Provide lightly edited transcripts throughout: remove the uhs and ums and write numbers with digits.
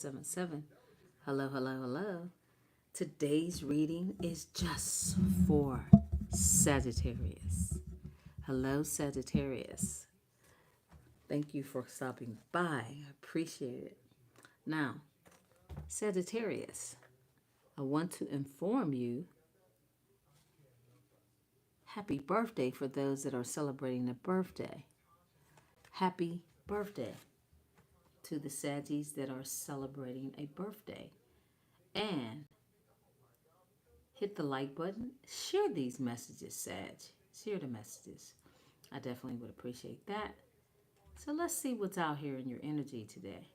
7. Hello, hello, hello. Today's reading is just for Sagittarius. Hello, Sagittarius. Thank you for stopping by. I appreciate it. Now, Sagittarius, I want to inform you happy birthday for those that are celebrating a birthday. Happy birthday to the Saggies that are celebrating a birthday. And hit the like button. Share these messages, Sag. Share the messages. I definitely would appreciate that. So let's see what's out here in your energy today.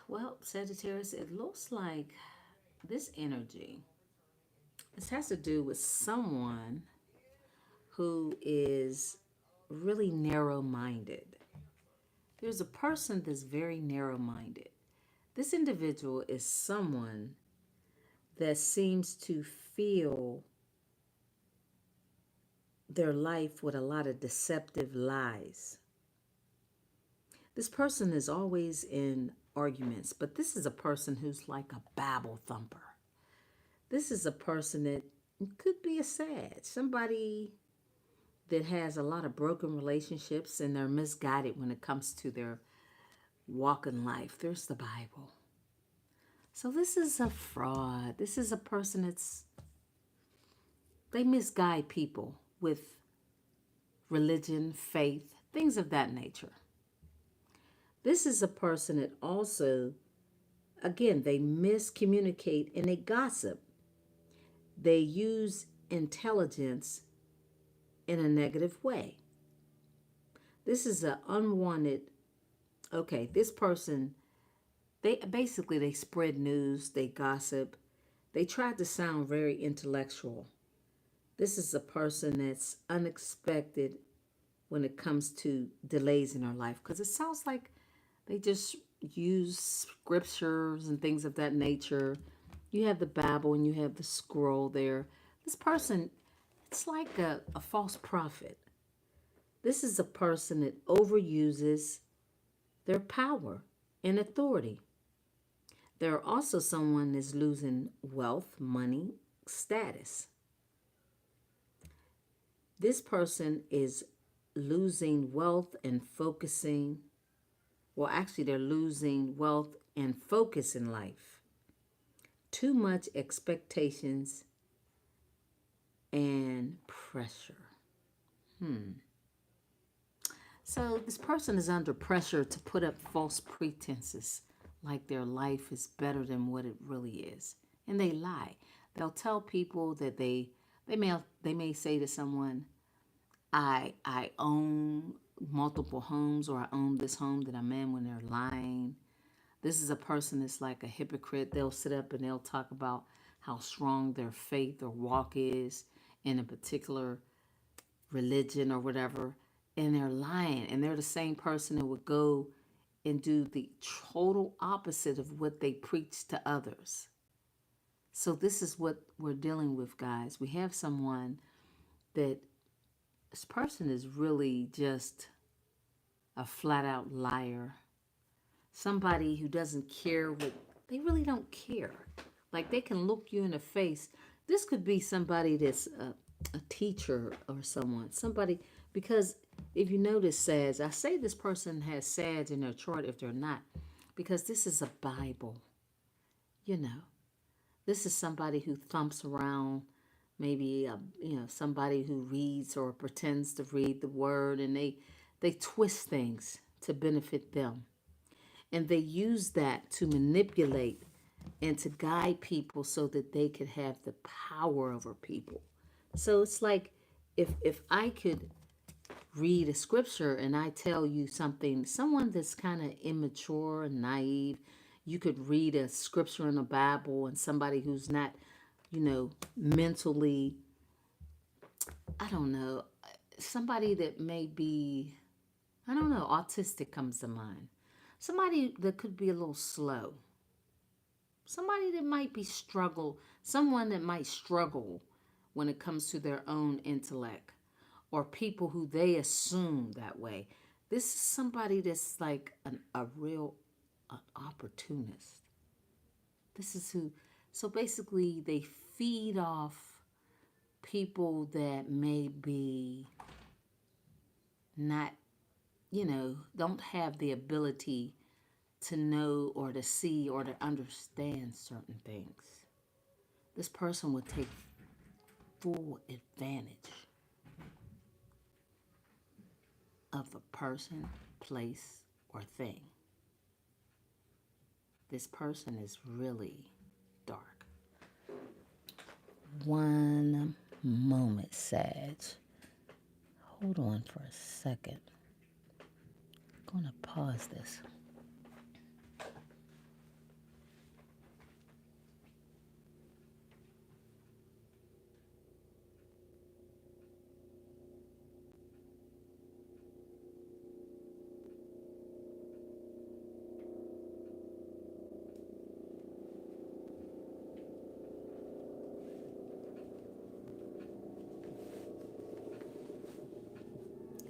Well, Sagittarius, it looks like this energy, this has to do with someone who is really narrow minded. There's a person that's very narrow minded. This individual is someone that seems to feel their life with a lot of deceptive lies. This person is always in arguments, but this is a person who's like a Babel thumper. This is a person that could be a Sag, somebody that has a lot of broken relationships and they're misguided when it comes to their walk in life. There's the Bible. So this is a fraud. This is a person they misguide people with religion, faith, things of that nature. This is a person that also, again, they miscommunicate and they gossip. They use intelligence in a negative way. This is an unwanted, this person, they spread news, they gossip, they try to sound very intellectual. This is a person that's unexpected when it comes to delays in our life because it sounds like they just use scriptures and things of that nature. You have the Bible and you have the scroll there. This person, it's like a false prophet. This is a person that overuses their power and authority. They're also someone that's losing wealth, money, status. This person is losing wealth and focusing. Well, actually, they're losing wealth and focus in life. Too much expectations and pressure. So this person is under pressure to put up false pretenses like their life is better than what it really is. And they lie. They'll tell people that they may say to someone, I own multiple homes, or I own this home that I'm in, when they're lying. This is a person that's like a hypocrite. They'll sit up and they'll talk about how strong their faith or walk is in a particular religion or whatever, and they're lying. And they're the same person that would go and do the total opposite of what they preach to others. So this is what we're dealing with, guys. We have someone that this person is really just a flat out liar. Somebody who doesn't care what they really don't care. Like they can look you in the face. This could be somebody that's a teacher or somebody, because if you notice Sag, I say this person has Sag in their chart if they're not, because this is a Bible. You know, this is somebody who thumps around, maybe somebody who reads or pretends to read the word, and they twist things to benefit them, and they use that to manipulate and to guide people so that they could have the power over people. So it's like if I could read a scripture and I tell you something, someone that's kind of immature and naive, you could read a scripture in the Bible, and somebody who's not, mentally, I don't know, somebody that may be, I don't know, autistic comes to mind. Somebody that could be a little slow. Somebody that might be someone that might struggle when it comes to their own intellect, or people who they assume that way. This is somebody that's like a real an opportunist. This is who, so basically, they feed off people that may be not, don't have the ability to know or to see or to understand certain things. This person would take full advantage of a person, place, or thing. This person is really dark. One moment, Sag. Hold on for a second. I'm going to pause this.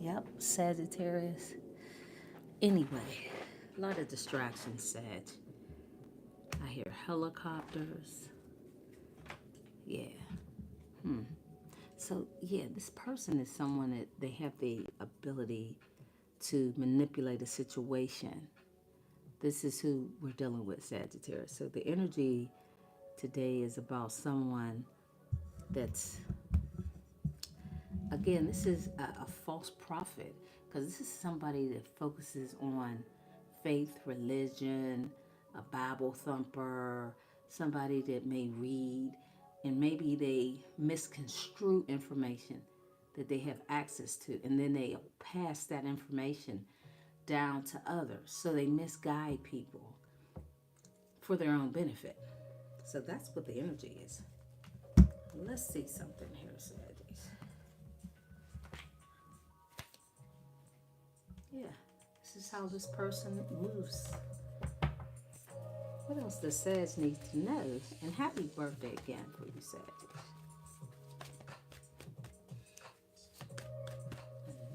Yep, Sagittarius. Anyway, a lot of distractions, Sag. I hear helicopters. Yeah. So, yeah, this person is someone that they have the ability to manipulate a situation. This is who we're dealing with, Sagittarius. So, the energy today is about someone that's, again, this is a false prophet, because this is somebody that focuses on faith, religion, a Bible thumper, somebody that may read, and maybe they misconstrue information that they have access to, and then they pass that information down to others. So they misguide people for their own benefit. So that's what the energy is. Let's see something here, Sagittarius. Yeah, this is how this person moves. What else does Sag need to know? And happy birthday again for you, Sag.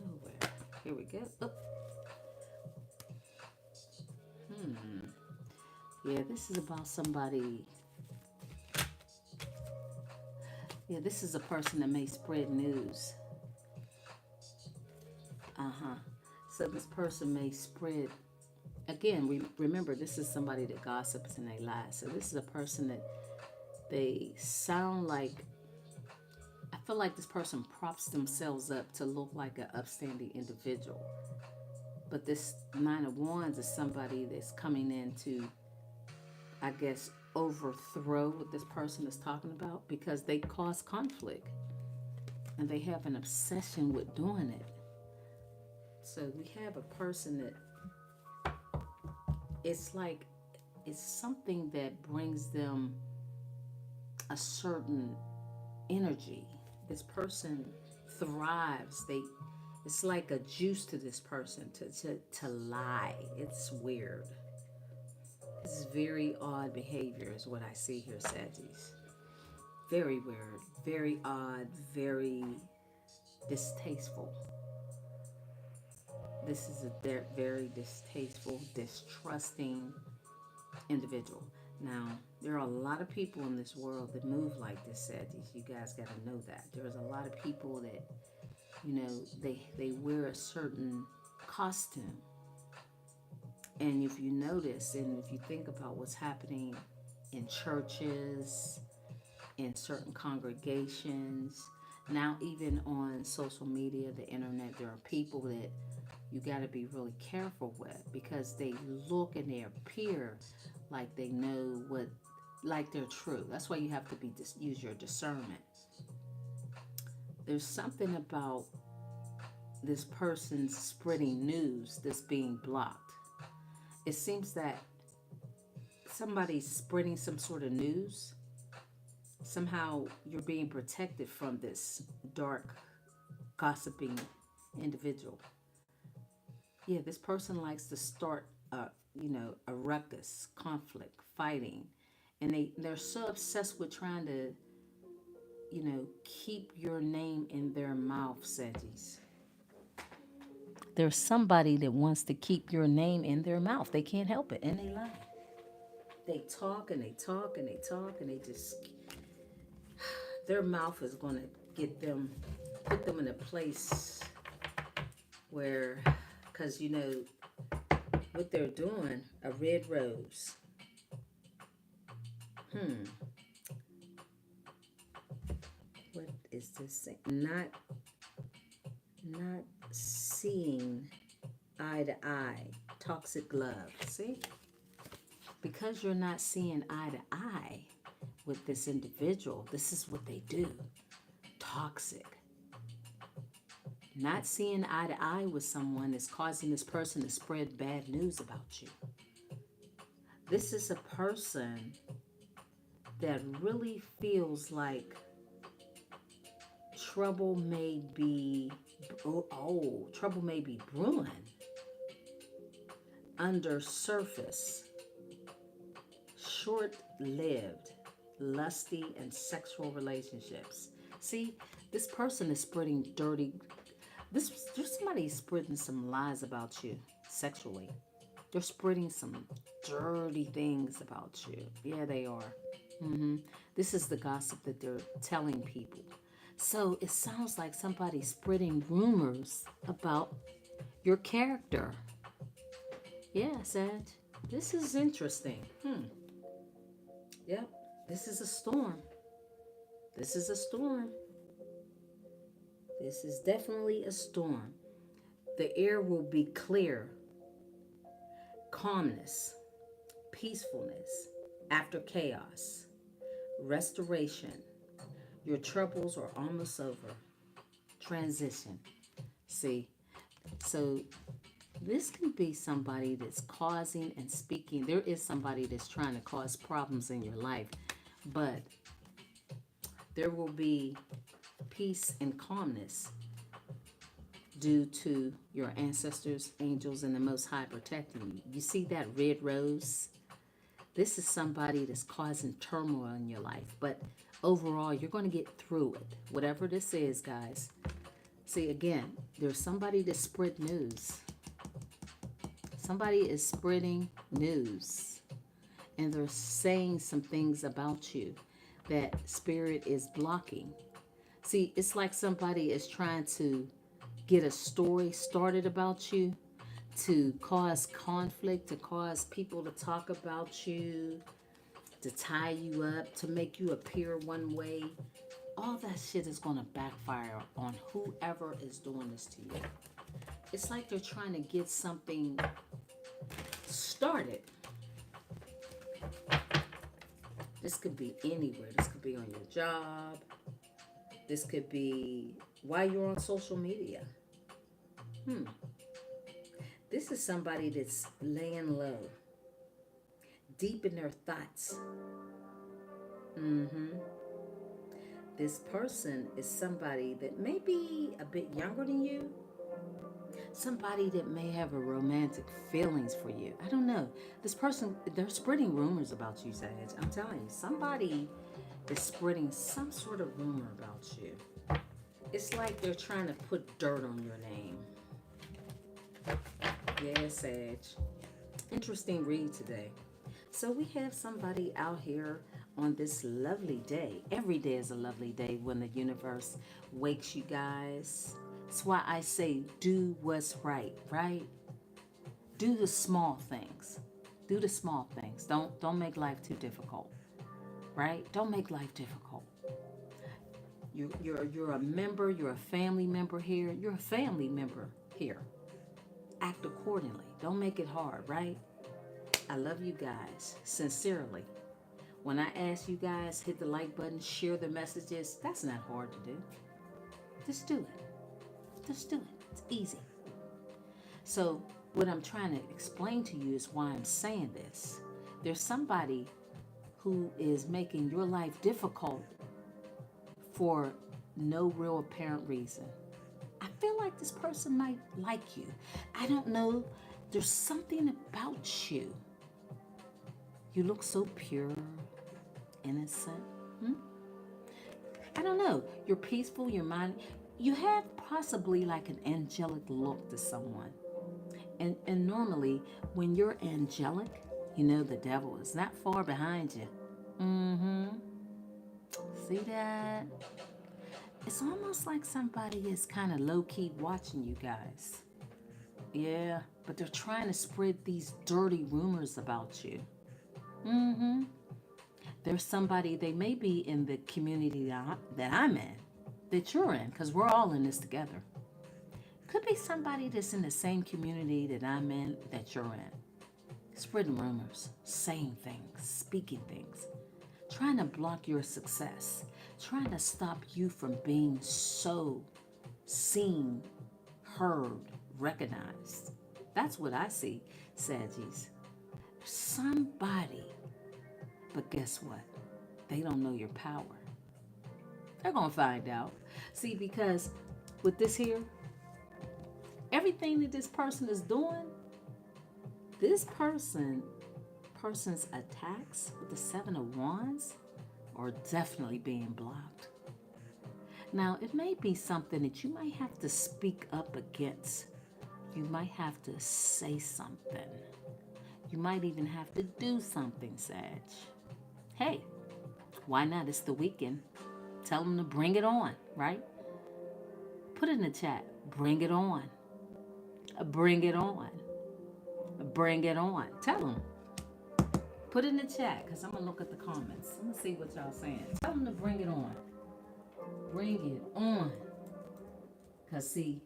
Nowhere. Here we go. Oh. Yeah, this is about somebody. Yeah, this is a person that may spread news. So this person may spread. Again, remember, this is somebody that gossips and they lie. So this is a person that they sound like. I feel like this person props themselves up to look like an upstanding individual. But this Nine of Wands is somebody that's coming in to, I guess, overthrow what this person is talking about, because they cause conflict and they have an obsession with doing it. So we have a person that it's like it's something that brings them a certain energy. This person thrives. It's like a juice to this person to lie. It's weird. It's very odd behavior is what I see here, Saggies. Very weird, very odd, very distasteful. This is a very distasteful, distrusting individual. Now, there are a lot of people in this world that move like this, Saggies. You guys got to know that. There's a lot of people that, they wear a certain costume. And if you notice, and if you think about what's happening in churches, in certain congregations, now even on social media, the internet, there are people that you got to be really careful with, because they look and they appear like they know what, like they're true. That's why you have to use your discernment. There's something about this person spreading news that's being blocked. It seems that somebody's spreading some sort of news. Somehow you're being protected from this dark, gossiping individual. Yeah, this person likes to start a ruckus, conflict, fighting. And they're so obsessed with trying to, keep your name in their mouth, Sedgies. There's somebody that wants to keep your name in their mouth. They can't help it, and they lie. They talk and they talk and they talk and they just, their mouth is going to get them, put them in a place where, because you know what they're doing, a red rose. What is this thing? Not seeing eye to eye. Toxic love. See? Because you're not seeing eye to eye with this individual, this is what they do. Toxic. Not seeing eye to eye with someone is causing this person to spread bad news about you. This is a person that really feels like trouble may be, trouble may be brewing under surface, short-lived, lusty, and sexual relationships. See, this person is spreading dirty. There's somebody spreading some lies about you sexually. They're spreading some dirty things about you. Yeah, they are. This is the gossip that they're telling people. So it sounds like somebody's spreading rumors about your character. Yeah, Sag. This is interesting. Yep. This is a storm. This is a storm. This is definitely a storm. The air will be clear. Calmness. Peacefulness. After chaos. Restoration. Your troubles are almost over. Transition. See, so this can be somebody that's causing and speaking. There is somebody that's trying to cause problems in your life, but there will be peace and calmness due to your ancestors, angels, and the Most High protecting you. You see that red rose? This is somebody that's causing turmoil in your life, but overall, you're going to get through it. Whatever this is, guys. See, again, there's somebody that spread news. Somebody is spreading news. And they're saying some things about you that spirit is blocking. See, it's like somebody is trying to get a story started about you to cause conflict, to cause people to talk about you, to tie you up, to make you appear one way. All that shit is going to backfire on whoever is doing this to you. It's like they're trying to get something started. This could be anywhere. This could be on your job. This could be while you're on social media. This is somebody that's laying low, deep in their thoughts. This person is somebody that may be a bit younger than you. Somebody that may have a romantic feelings for you. I don't know. This person, they're spreading rumors about you, Sag. I'm telling you, somebody is spreading some sort of rumor about you. It's like they're trying to put dirt on your name. Yeah, Sag. Interesting read today. So we have somebody out here on this lovely day. Every day is a lovely day when the universe wakes you guys. That's why I say do what's right, right? Do the small things. Do the small things. Don't make life too difficult, right? Don't make life difficult. You're a member. You're a family member here. You're a family member here. Act accordingly. Don't make it hard, right? I love you guys sincerely. When I ask you guys, hit the like button, share the messages. That's not hard to do. Just do it. Just do it. It's easy. So what I'm trying to explain to you is why I'm saying this. There's somebody who is making your life difficult for no real apparent reason. I feel like this person might like you. I don't know. There's something about you. You look so pure, innocent. I don't know. You're peaceful. Your mind. You have possibly like an angelic look to someone. And normally, when you're angelic, you know the devil is not far behind you. Mm-hmm. See that? It's almost like somebody is kind of low-key watching you guys. Yeah, but they're trying to spread these dirty rumors about you. Mm-hmm. There's somebody, they may be in the community that I'm in, that you're in, because we're all in this together. Could be somebody that's in the same community that I'm in, that you're in. Spreading rumors, saying things, speaking things, trying to block your success, trying to stop you from being so seen, heard, recognized. That's what I see, Saggies. Somebody, but guess what? They don't know your power. They're going to find out. See, because with this here, everything that this person is doing, this person's attacks with the Seven of Wands are definitely being blocked. Now, it may be something that you might have to speak up against. You might have to say something. You might even have to do something, Sag. Hey, why not? It's the weekend. Tell them to bring it on, right? Put it in the chat. Bring it on. Bring it on. Bring it on. Tell them. Put it in the chat, because I'm going to look at the comments. I'm going to see what y'all saying. Tell them to bring it on. Bring it on. Because, see,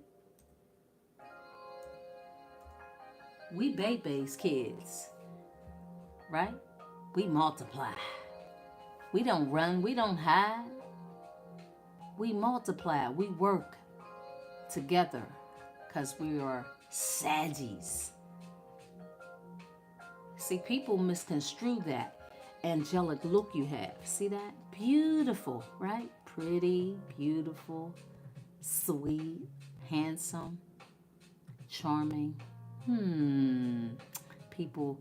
we baby's kids, right? We multiply. We don't run. We don't hide. We multiply. We work together because we are Saggies. See, people misconstrue that angelic look you have. See that? Beautiful, right? Pretty, beautiful, sweet, handsome, charming. People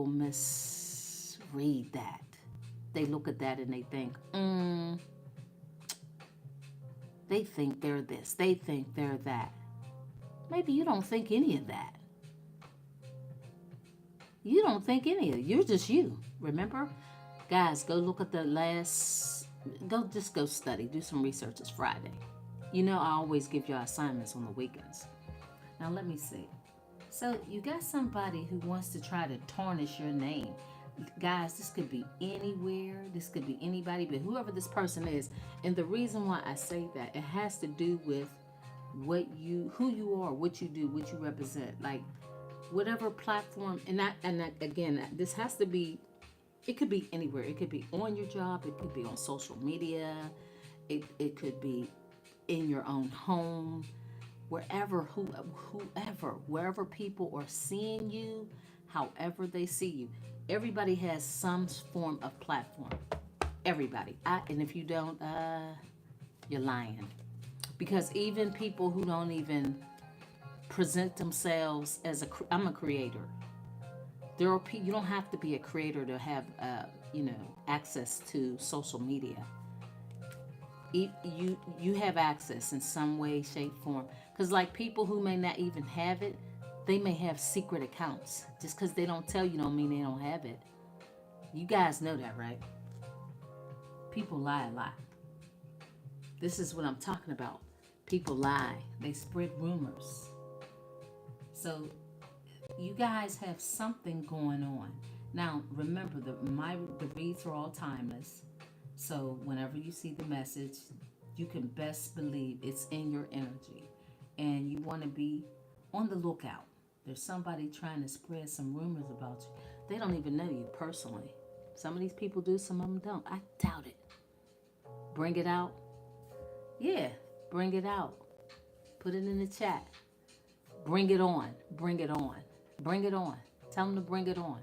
misread that. They look at that and they think, they think they're this. They think they're that. Maybe you don't think any of that. You don't think any of it. You're just you. Remember? Guys, go look at the last... Go study. Do some research. It's Friday. You know I always give you assignments on the weekends. Now let me see. So you got somebody who wants to try to tarnish your name. Guys, this could be anywhere. This could be anybody, but whoever this person is. And the reason why I say that, it has to do with who you are, what you do, what you represent. Like whatever platform, again, this has to be, it could be anywhere. It could be on your job. It could be on social media. It could be in your own home. Wherever people are seeing you, however they see you. Everybody has some form of platform. Everybody. And if you don't, you're lying. Because even people who don't even present themselves as I'm a creator. There are people, you don't have to be a creator to have, access to social media. You have access in some way, shape, form. Because like people who may not even have it, they may have secret accounts. Just because they don't tell you don't mean they don't have it. You guys know that, right? People lie a lot. This is what I'm talking about. People lie. They spread rumors. So you guys have something going on. Now, remember, the reads are all timeless. So whenever you see the message, you can best believe it's in your energy. And you want to be on the lookout. There's somebody trying to spread some rumors about you. They don't even know you personally. Some of these people do, some of them don't. I doubt it. Bring it out. Yeah, bring it out. Put it in the chat. Bring it on. Bring it on. Bring it on. Tell them to bring it on.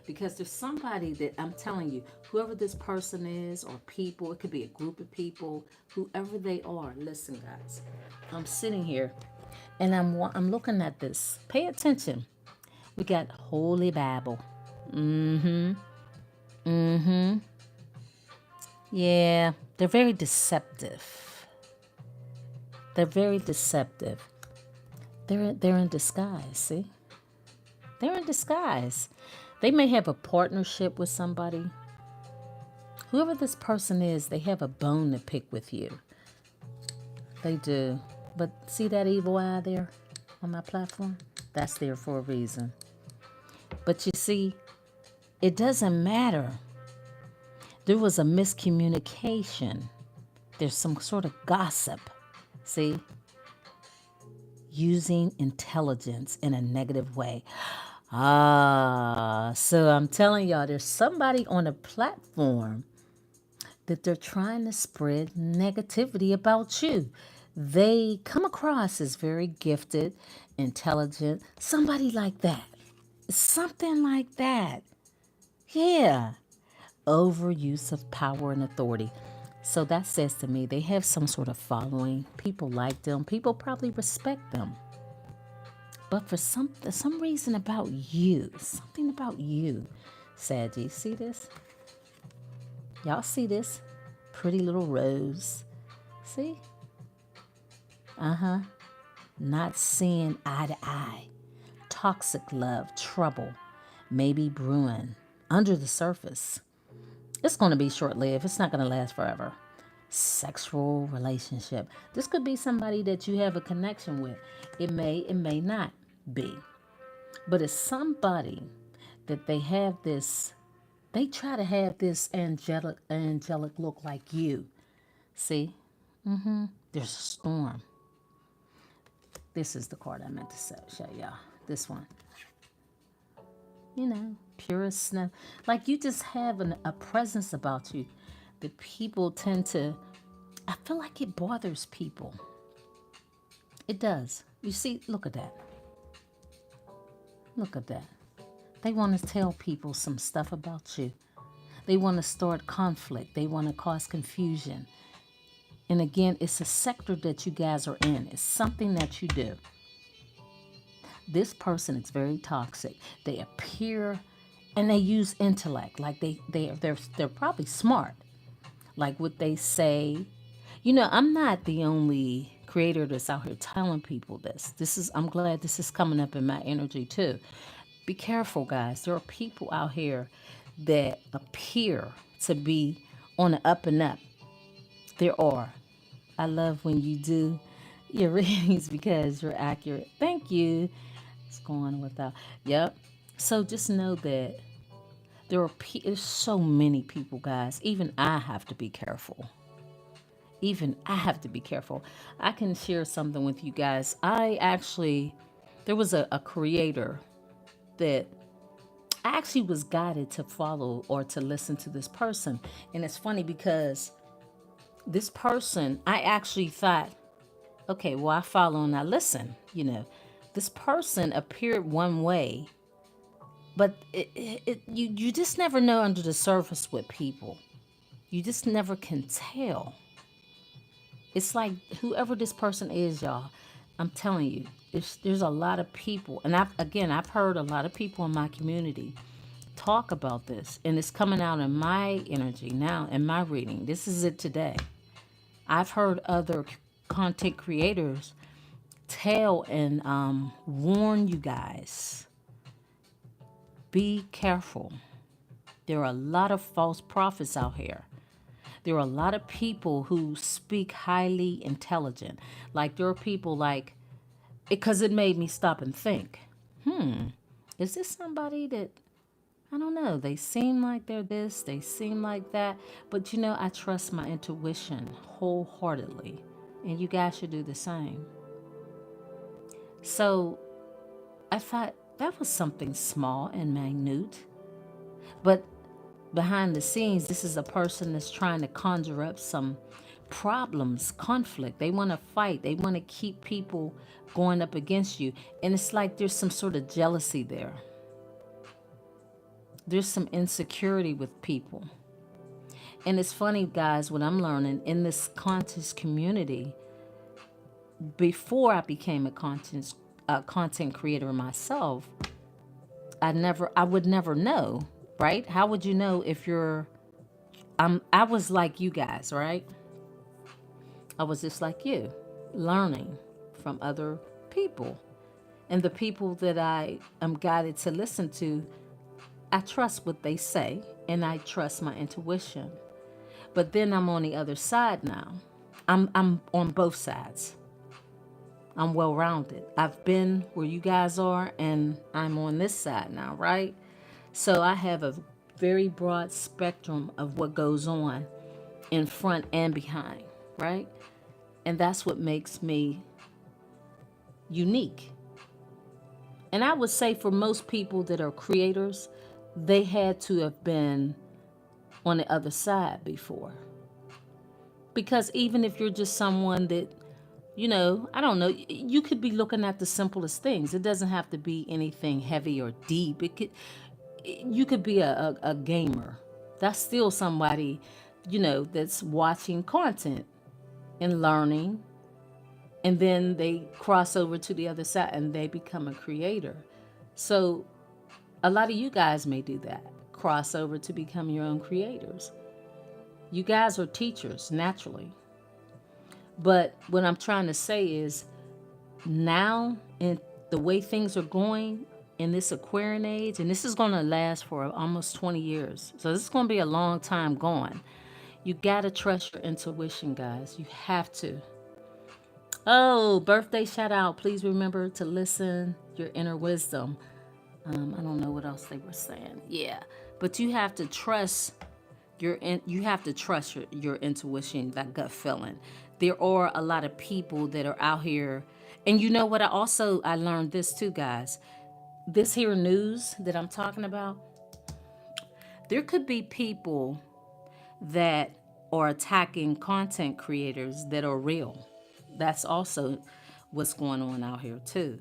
Because there's somebody that I'm telling you, whoever this person is or people, it could be a group of people, whoever they are. Listen, guys, I'm sitting here and I'm looking at this. Pay attention. We got Holy Bible. Yeah, they're very deceptive. They're very deceptive. They're in disguise, see? They're in disguise. They may have a partnership with somebody. Whoever this person is, they have a bone to pick with you. They do. But see that evil eye there on my platform? That's there for a reason. But you see, it doesn't matter. There was a miscommunication. There's some sort of gossip. See? Using intelligence in a negative way. So I'm telling y'all, there's somebody on a platform that they're trying to spread negativity about you. They come across as very gifted, intelligent, somebody like that. Something like that. Yeah. Overuse of power and authority. So that says to me they have some sort of following. People like them. People probably respect them. But for some reason about you, something about you, Saggy, see this? Y'all see this? Pretty little rose. See? Not seeing eye to eye. Toxic love, trouble, maybe brewing under the surface. It's going to be short-lived. It's not going to last forever. Sexual relationship. This could be somebody that you have a connection with. It may not be. But it's somebody that they have this, they try to have this angelic look like you. See? There's a storm. This is the card I meant to show y'all. This one. You know, purest snow. Like you just have a presence about you that people tend to, I feel like it bothers people. It does. You see, look at that. Look at that. They want to tell people some stuff about you. They want to start conflict. They want to cause confusion. And again, it's a sector that you guys are in. It's something that you do. This person is very toxic. They appear and they use intellect. Like they're probably smart. Like what they say. You know, I'm not the only creator that's out here telling people this. I'm glad this is coming up in my energy too. Be careful, guys. There are people out here that appear to be on the up and up. There are. I love when you do your readings because you're accurate. Thank you. It's going without. Yep. So just know that there's so many people, guys. Even I have to be careful. I can share something with you guys. There was a creator that I actually was guided to follow or to listen to this person. And it's funny because this person, I actually thought, okay, well, I follow and I listen, you know. This person appeared one way, but you just never know under the surface with people. You just never can tell. It's like whoever this person is, y'all, I'm telling you, there's a lot of people. And I've heard a lot of people in my community talk about this. And it's coming out in my energy now, in my reading. This is it today. I've heard other content creators tell and warn you guys. Be careful. There are a lot of false prophets out here. There are a lot of people who speak highly intelligent. Like there are people like, because it made me stop and think, is this somebody that, I don't know, they seem like they're this, they seem like that. But you know, I trust my intuition wholeheartedly. And you guys should do the same. So I thought that was something small and minute. But behind the scenes, this is a person that's trying to conjure up some problems, conflict. They want to fight. They want to keep people going up against you. And it's like there's some sort of jealousy there. There's some insecurity with people. And it's funny, guys, what I'm learning in this conscious community, before I became a content creator myself, I would never know, right? How would you know if I was like you guys, right? I was just like you. learning from other people. And the people that I am guided to listen to, I trust what they say and I trust my intuition. But then I'm on the other side now. I'm on both sides. I'm well rounded. I've been where you guys are and I'm on this side now, right? So I have a very broad spectrum of what goes on in front and behind, right? And that's what makes me unique. And I would say for most people that are creators, they had to have been on the other side before. Because even if you're just someone that, I don't know, you could be looking at the simplest things. It doesn't have to be anything heavy or deep. You could be a gamer. That's still somebody, that's watching content and learning. And then they cross over to the other side and they become a creator. So a lot of you guys may do that, cross over to become your own creators. You guys are teachers naturally. But what I'm trying to say is now, in the way things are going in this Aquarian age, and this is going to last for almost 20 years. So this is going to be a long time going. You got to trust your intuition, guys. You have to. Oh, birthday shout out. Please remember to listen your inner wisdom. I don't know what else they were saying. Yeah. But you have to trust your intuition, that gut feeling. There are a lot of people that are out here. And you know what? I learned this too, guys. This here news that I'm talking about, there could be people that are attacking content creators that are real. That's also what's going on out here too.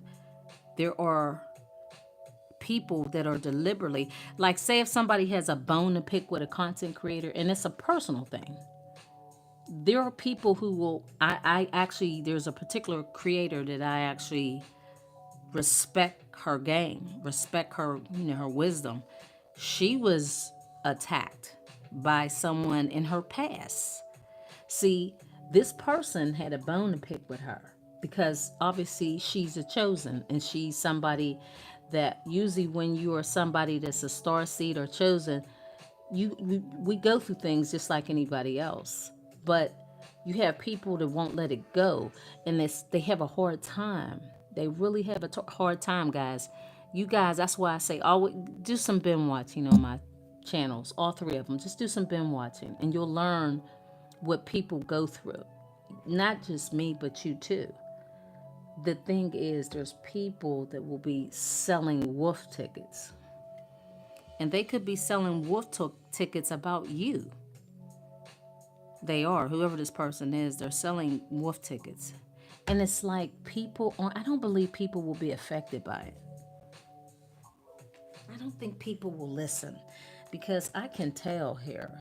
There are people that are deliberately, like, say if somebody has a bone to pick with a content creator and it's a personal thing, there are people who will, I actually, there's a particular creator that I actually respect her game, respect her, her wisdom. She was attacked by someone in her past. See, this person had a bone to pick with her because obviously she's a chosen and she's somebody that usually when you are somebody that's a star seed or chosen, we go through things just like anybody else. But you have people that won't let it go and they have a hard time. They really have a hard time, guys. You guys, that's why I say always do some binge watching on my channels, all three of them. Just do some binge watching and you'll learn what people go through. Not just me, but you too. The thing is, there's people that will be selling wolf tickets. And they could be selling tickets about you. They are. Whoever this person is, they're selling wolf tickets. And it's like I don't believe people will be affected by it. I don't think people will listen because I can tell here.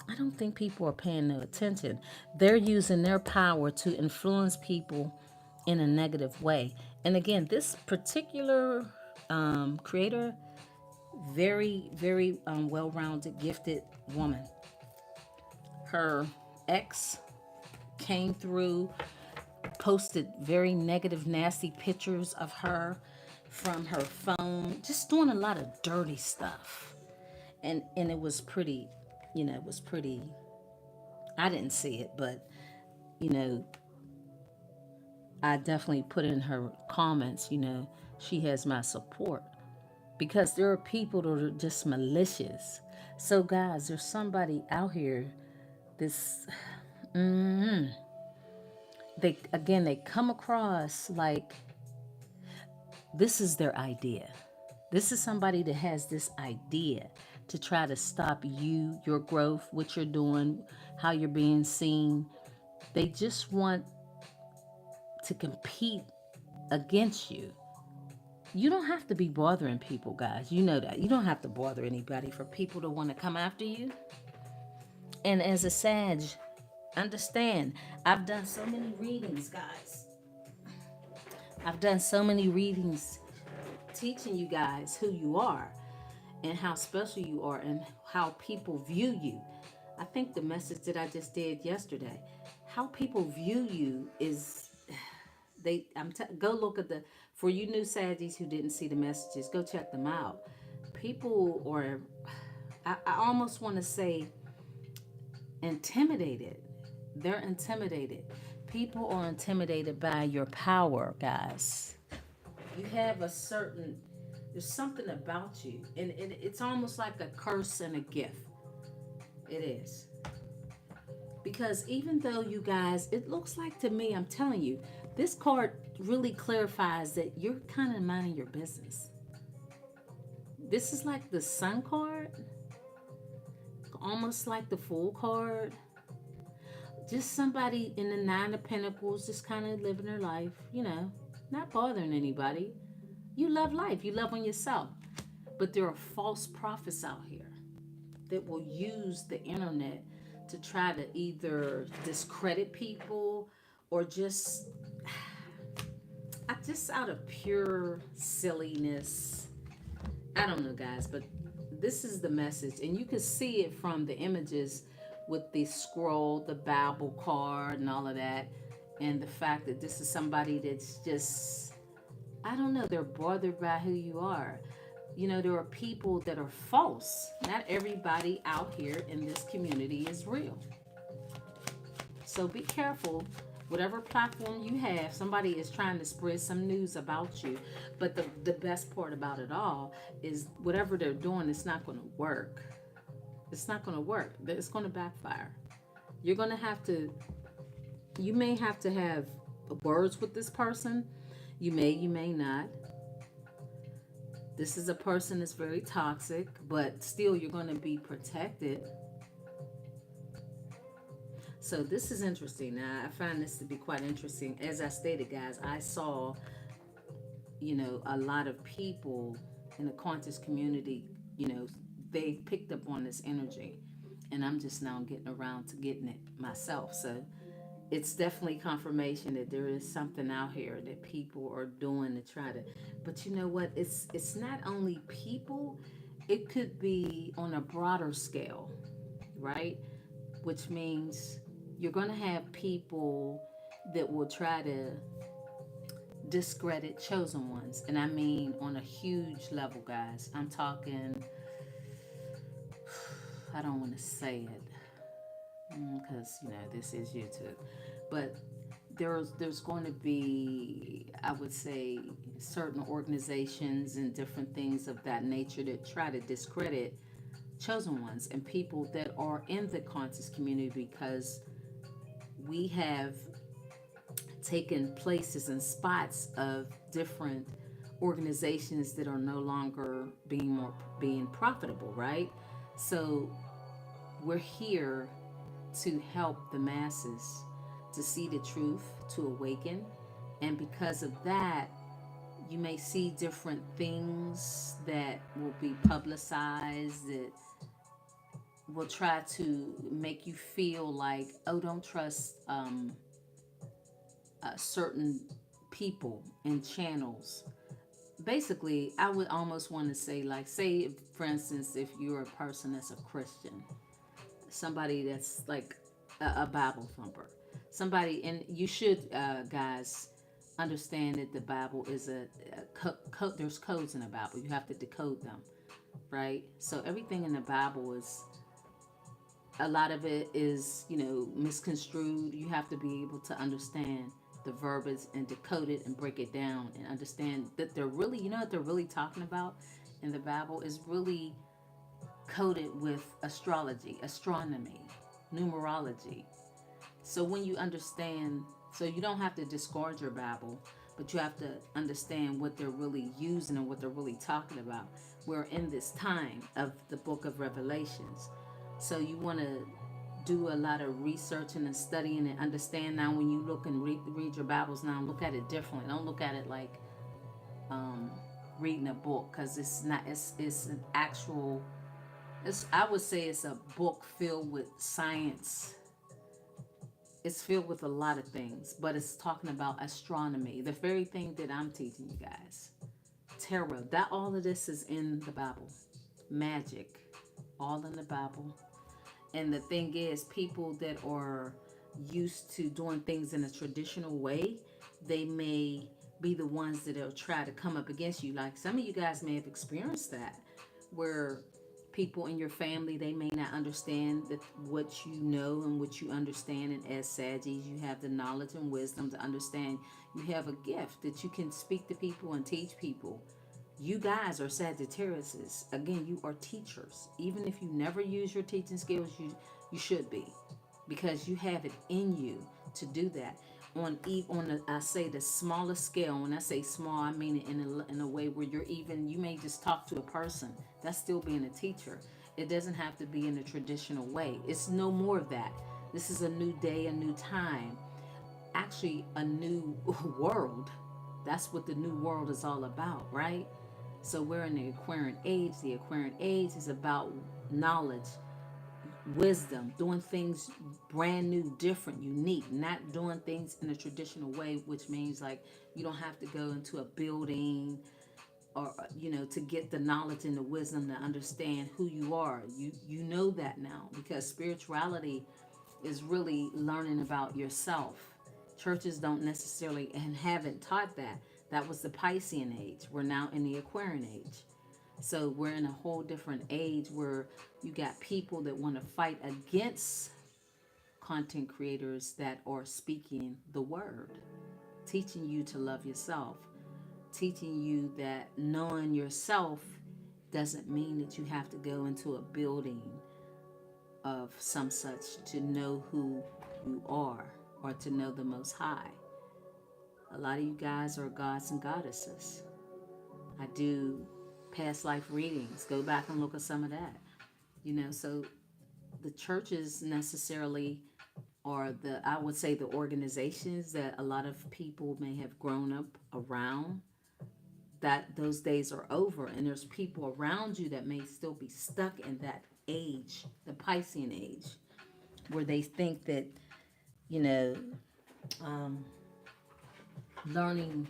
I don't think people are paying no attention. They're using their power to influence people in a negative way. And again, this particular creator, very, very well-rounded, gifted woman. Her ex came through, posted very negative, nasty pictures of her from her phone, just doing a lot of dirty stuff. And it was pretty, I didn't see it, but, I definitely put in her comments, she has my support. Because there are people that are just malicious. So, guys, there's somebody out here this they come across like this is their idea. This is somebody that has this idea to try to stop you, your growth, what you're doing, how you're being seen. They just want to compete against you. You don't have to be bothering people, guys. You know that. You don't have to bother anybody for people to want to come after you. And as a Sag, understand, I've done so many readings, guys. I've done so many readings teaching you guys who you are and how special you are and how people view you. I think the message that I just did yesterday, how people view you is go look at the for you new Saggies who didn't see the messages, go check them out. People are, I almost want to say, intimidated. They're intimidated. People are intimidated by your power, guys. You have a certain, there's something about you, and it's almost like a curse and a gift. It is. Because even though you guys, it looks like to me, I'm telling you, this card really clarifies that you're kind of minding your business. This is like the Sun card, almost like the Fool card. Just somebody in the Nine of Pentacles, just kind of living their life, not bothering anybody. You love life, you love on yourself. But there are false prophets out here that will use the internet to try to either discredit people or just out of pure silliness. I don't know, guys, but this is the message, and you can see it from the images with the scroll, the Bible card, and all of that, and the fact that this is somebody that's just, I don't know, they're bothered by who you are. There are people that are false. Not everybody out here in this community is real. So be careful. Whatever platform you have, somebody is trying to spread some news about you. But the best part about it all is whatever they're doing, it's not going to work. It's not going to work. It's going to backfire. You're going to have to, you may have to have words with this person. You may not. This is a person that's very toxic, but still you're going to be protected. So this is interesting. Now, I find this to be quite interesting. As I stated, guys, I saw, a lot of people in the conscious community, they picked up on this energy. And I'm just now getting around to getting it myself. So it's definitely confirmation that there is something out here that people are doing to try to, but you know what, it's not only people, it could be on a broader scale, right? Which means you're going to have people that will try to discredit chosen ones, and I mean on a huge level, guys. I'm talking, I don't want to say it because this is YouTube, but there's going to be, I would say, certain organizations and different things of that nature that try to discredit chosen ones and people that are in the conscious community, because we have taken places and spots of different organizations that are no longer being profitable, right? So we're here to help the masses to see the truth, to awaken. And because of that, you may see different things that will be publicized that will try to make you feel like, oh, don't trust certain people and channels. Basically, I would almost want to say, like, say, for instance, if you're a person that's a Christian, somebody that's like a Bible thumper, somebody, and you should, guys, understand that the Bible is there's codes in the Bible. You have to decode them, right? So everything in the Bible is, a lot of it is, misconstrued. You have to be able to understand the verbiage and decode it and break it down and understand that they're really, what they're really talking about in the Bible is really coded with astrology, astronomy, numerology. So when you understand, so you don't have to discard your Bible, but you have to understand what they're really using and what they're really talking about. We're in this time of the book of Revelations. So you want to do a lot of researching and studying and understand. Now when you look and read your Bibles now, look at it differently. Don't look at it like reading a book, because it's not, it's an actual, I would say it's a book filled with science. It's filled with a lot of things, but it's talking about astronomy, the very thing that I'm teaching you guys. Tarot, that all of this is in the Bible. Magic, all in the Bible. And the thing is, people that are used to doing things in a traditional way, they may be the ones that will try to come up against you. Like some of you guys may have experienced that, where people in your family, they may not understand that what you know and what you understand. And as Saggies, you have the knowledge and wisdom to understand. You have a gift that you can speak to people and teach people. You guys are Sagittariuses. Again, you are teachers. Even if you never use your teaching skills, you should be, because you have it in you to do that. I say the smallest scale. When I say small, I mean it in a way where you may just talk to a person. That's still being a teacher. It doesn't have to be in a traditional way. It's no more of that. This is a new day, a new time, actually a new world. That's what the new world is all about, right? So we're in the Aquarian age. The Aquarian age is about knowledge, wisdom, doing things brand new, different, unique, not doing things in a traditional way, which means like you don't have to go into a building or to get the knowledge and the wisdom to understand who you are. You know that now, because spirituality is really learning about yourself. Churches don't necessarily and haven't taught that. That was the Piscean age. We're now in the Aquarian age. So we're in a whole different age where you got people that want to fight against content creators that are speaking the word, teaching you to love yourself, teaching you that knowing yourself doesn't mean that you have to go into a building of some such to know who you are or to know the Most High. A lot of you guys are gods and goddesses. I do past life readings. Go back and look at some of that. So the churches necessarily are I would say the organizations that a lot of people may have grown up around, that those days are over, and there's people around you that may still be stuck in that age, the Piscean age, where they think that, you know, um, learning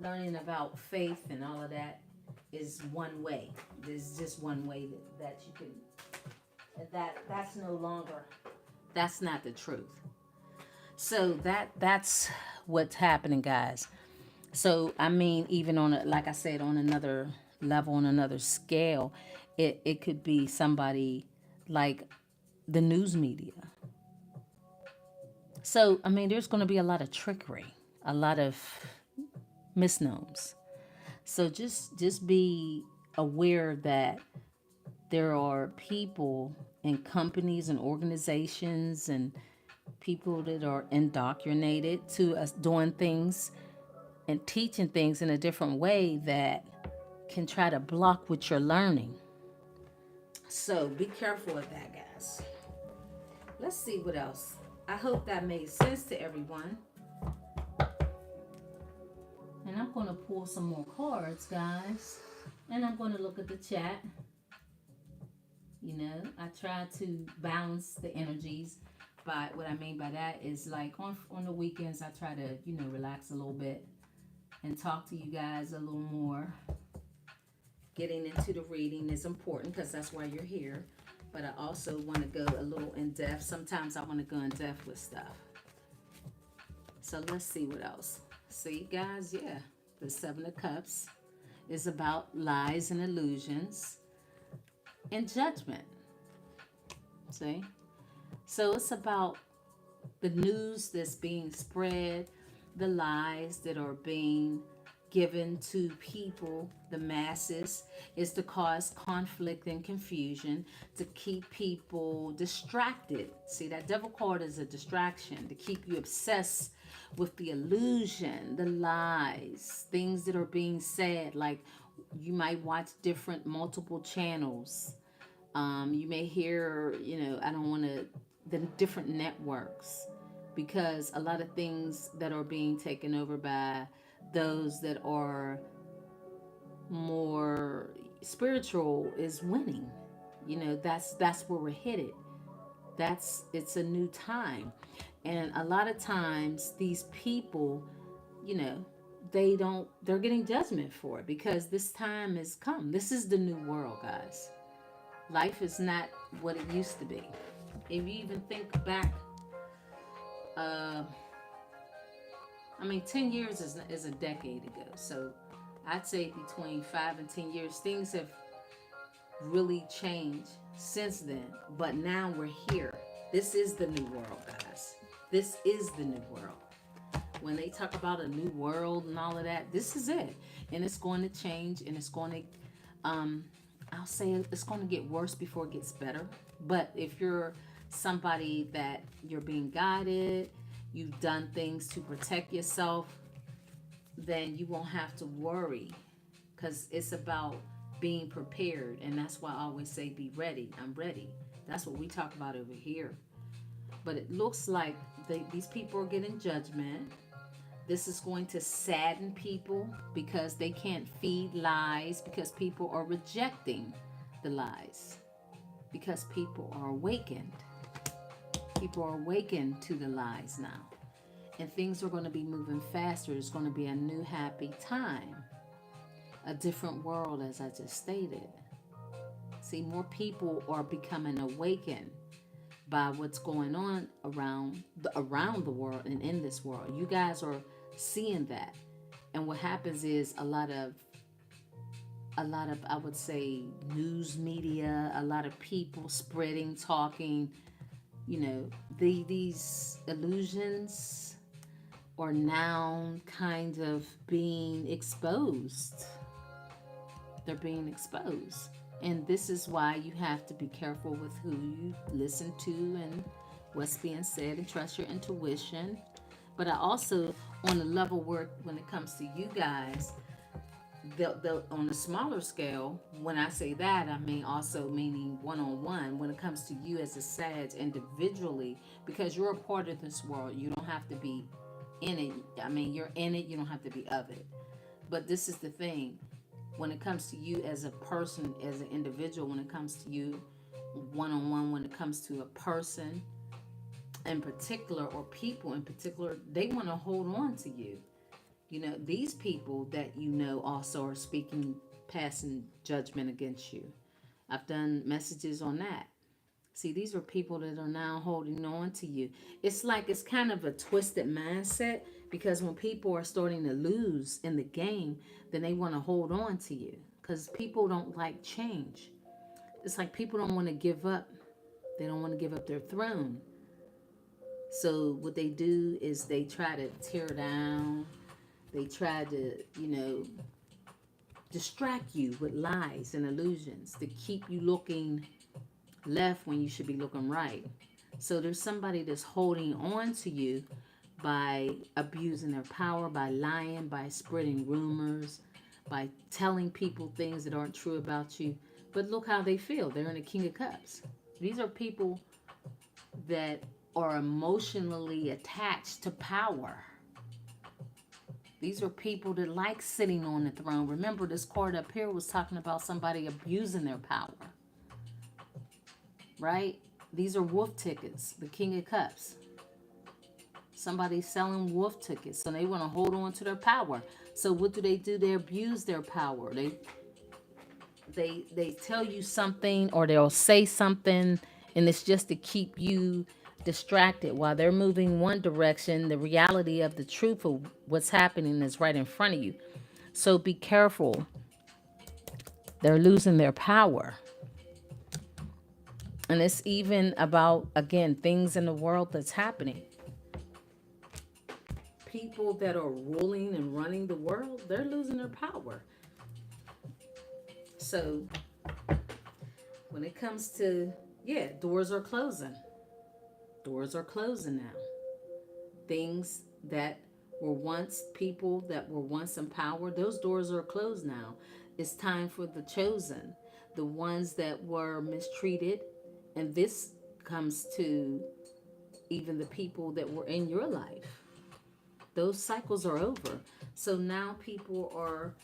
about faith and all of that is one way. There's just one way that you can. That's no longer. That's not the truth. So that's what's happening, guys. So I mean, even like I said, on another level, on another scale, it could be somebody like the news media. So I mean, there's going to be a lot of trickery, a lot of misnomers. So just be aware that there are people and companies and organizations and people that are indoctrinated to us doing things and teaching things in a different way that can try to block what you're learning. So be careful of that, guys. Let's see what else. I hope that made sense to everyone. And I'm going to pull some more cards, guys. And I'm going to look at the chat. I try to balance the energies. But what I mean by that is like on the weekends, I try to, relax a little bit and talk to you guys a little more. Getting into the reading is important because that's why you're here. But I also want to go a little in depth. Sometimes I want to go in depth with stuff. So let's see what else. See, guys, yeah. The Seven of Cups is about lies and illusions and judgment. See? So it's about the news that's being spread, the lies that are being given to people, the masses, is to cause conflict and confusion, to keep people distracted. See, that devil card is a distraction, to keep you obsessed with the illusion, the lies, things that are being said. Like you might watch multiple channels. You may hear, I don't want to, the different networks, because a lot of things that are being taken over by those that are more spiritual is winning. That's where we're headed. It's a new time. And a lot of times these people, they're getting judgment for it because this time has come. This is the new world, guys. Life is not what it used to be. If you even think back Uh, I mean, 10 years is a decade ago. So I'd say between 5 and 10 years, things have really changed since then. But now we're here. This is the new world, guys. This is the new world. When they talk about a new world and all of that, this is it. And it's going to change, and it's going to, I'll say it's going to get worse before it gets better. But if you're somebody that you're being guided, you've done things to protect yourself, then you won't have to worry, because it's about being prepared. And that's why I always say, be ready. I'm ready. That's what we talk about over here. But it looks like these people are getting judgment. This is going to sadden people because they can't feed lies, because people are rejecting the lies, because people are awakened. People are awakened to the lies now. And things are going to be moving faster. It's going to be a new happy time. A different world, as I just stated. See, more people are becoming awakened by what's going on around the world and in this world. You guys are seeing that. And what happens is a lot of I would say news media, a lot of people spreading, talking, these illusions are now kind of being exposed. They're being exposed. And this is why you have to be careful with who you listen to and what's being said, and trust your intuition. But I also, on the level where when it comes to you guys, on a smaller scale, when I say that, I mean also meaning one-on-one, when it comes to you as a Sag individually, because you're a part of this world. You don't have to be in it. I mean, you're in it. You don't have to be of it. But this is the thing. When it comes to you as a person, as an individual, when it comes to you one-on-one, when it comes to a person in particular, or people in particular, they want to hold on to you. These people that also are speaking, passing judgment against you. I've done messages on that. See, these are people that are now holding on to you. It's kind of a twisted mindset, because when people are starting to lose in the game, then they want to hold on to you, because people don't like change. It's like people don't want to give up. They don't want to give up their throne. So what they do is they try to tear down. They try to, distract you with lies and illusions to keep you looking left when you should be looking right. So there's somebody that's holding on to you by abusing their power, by lying, by spreading rumors, by telling people things that aren't true about you. But look how they feel. They're in the King of Cups. These are people that are emotionally attached to power. These are people that like sitting on the throne. Remember, this card up here was talking about somebody abusing their power. Right? These are wolf tickets, the King of Cups. Somebody's selling wolf tickets, so they want to hold on to their power. So what do? They abuse their power. They tell you something, or they'll say something, and it's just to keep you distracted while they're moving one direction. The reality of the truth of what's happening is right in front of you. So be careful. They're losing their power. And it's even about, again, things in the world that's happening. People that are ruling and running the world, they're losing their power. So when it comes to, doors are closing. Doors are closing now. Things that were once, people that were once in power, those doors are closed now. It's time for the chosen, the ones that were mistreated. And this comes to even the people that were in your life. Those cycles are over. So now people are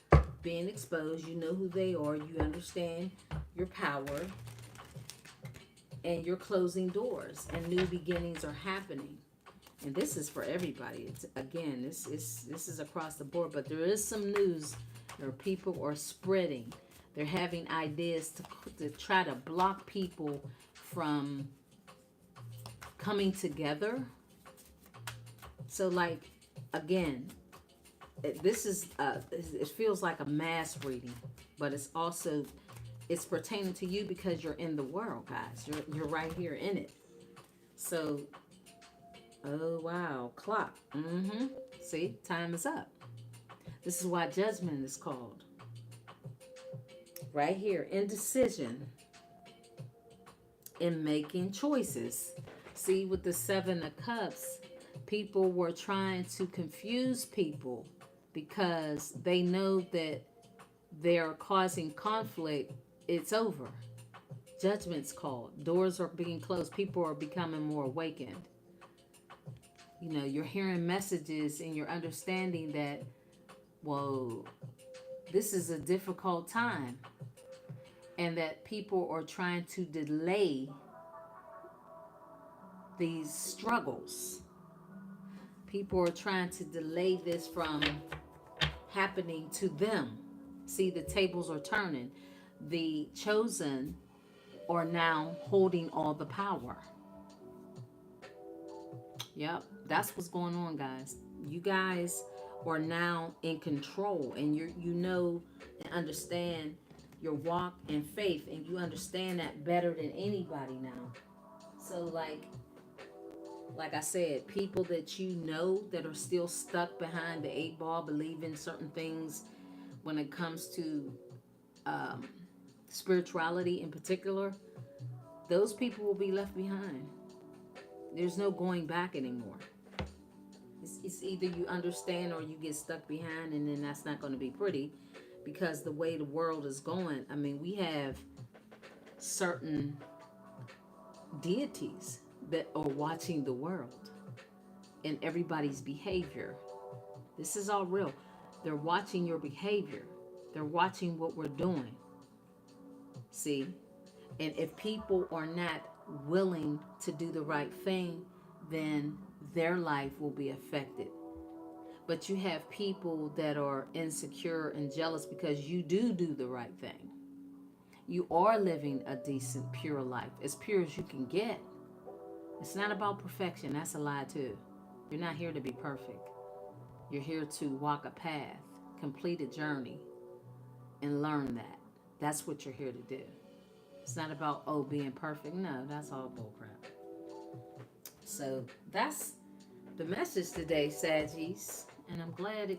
being exposed. You know who they are. You understand your power. And you're closing doors, and new beginnings are happening. And this is for everybody. It's, again, this is across the board. But there is some news where people are spreading. They're having ideas to try to block people from coming together. So like, again, this is it feels like a mass reading, but it's also, it's pertaining to you because you're in the world, guys. You're right here in it. So, oh wow, clock. See, time is up. This is why judgment is called. Right here, indecision in making choices. See, with the Seven of Cups, people were trying to confuse people because they know that they're causing conflict. It's over. Judgment's called. Doors are being closed. People are becoming more awakened. You know, you're hearing messages and you're understanding that, whoa, this is a difficult time. And that people are trying to delay these struggles. People are trying to delay this from happening to them. See, the tables are turning. The chosen are now holding all the power. Yep, that's what's going on, guys. You guys are now in control, and you know and understand your walk and faith, and you understand that better than anybody now. So like I said, people that you know that are still stuck behind the eight ball, believing certain things when it comes to um, spirituality in particular, those people will be left behind. There's no going back anymore. It's either you understand or you get stuck behind, and then that's not going to be pretty because the way the world is going, I mean, we have certain deities that are watching the world and everybody's behavior. This is all real. They're watching your behavior. They're watching what we're doing. See? And if people are not willing to do the right thing, then their life will be affected. But you have people that are insecure and jealous because you do the right thing. You are living a decent, pure life, as pure as you can get. It's not about perfection. That's a lie too. You're not here to be perfect. You're here to walk a path, complete a journey, and learn that. That's what you're here to do. It's not about, oh, being perfect. No, that's all bullcrap. So that's the message today, Saggies. And I'm glad